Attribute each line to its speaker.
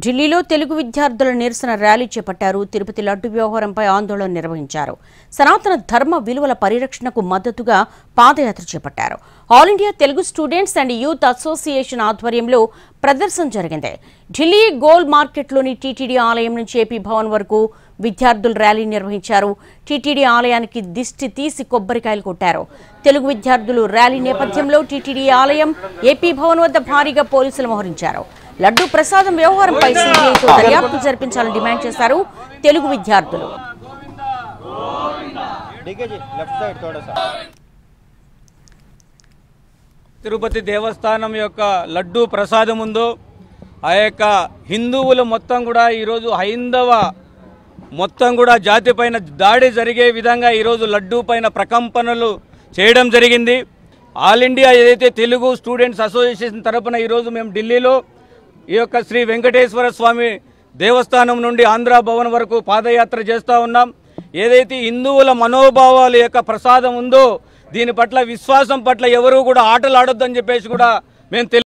Speaker 1: ఢిల్లీలో తెలుగు విద్యార్థుల నిరసన ర్యాలీ చేపట్టారు. తిరుపతి లడ్డు వ్యవహారంపై ఆందోళన నిర్వహించారు. సనాతన ధర్మ విలువల పరిరక్షణకు మద్దతుగా పాదయాత్ర చేపట్టారు. All India Telugu students and youth association ఆధ్వర్యంలో ప్రదర్శన జరిగింది. ఢిల్లీ గోల్ మార్కెట్లోని టీటీడీ ఆలయం నుంచి ఏపీ భవన్ వరకు విద్యార్థులు ర్యాలీ నిర్వహించారు. టీటీడీ ఆలయానికి దిష్టి తీసి కొబ్బరికాయలు కొట్టారు. తెలుగు విద్యార్థులు ర్యాలీ నేపథ్యంలో టీటీడీ ఆలయం, ఏపీ భవన్ వద్ద భారీగా పోలీసులు మోహరించారు. లడ్డు ప్రసాదం వ్యవహారంపై సీబీఐతో దర్యాప్తు జరిపించాలని డిమాండ్ చేశారు తెలుగు విద్యార్థులు.
Speaker 2: తిరుపతి దేవస్థానం యొక్క లడ్డు ప్రసాదం ఉందో ఆ యొక్క హిందువులు మొత్తం కూడా ఈరోజు హైందవ మొత్తం కూడా జాతి పైన దాడి జరిగే విధంగా ఈరోజు లడ్డు పైన ప్రకంపనలు చేయడం జరిగింది. ఆల్ ఇండియా ఏదైతే తెలుగు స్టూడెంట్స్ అసోసియేషన్ తరపున ఈరోజు మేము ఢిల్లీలో ఈ యొక్క శ్రీ వెంకటేశ్వర స్వామి దేవస్థానం నుండి ఆంధ్ర భవన్ వరకు పాదయాత్ర చేస్తూ ఉన్నాం. ఏదైతే హిందువుల మనోభావాల యొక్క ప్రసాదం ఉందో దీని పట్ల విశ్వాసం పట్ల ఎవరు కూడా ఆటలు ఆడొద్దని చెప్పేసి కూడా మేము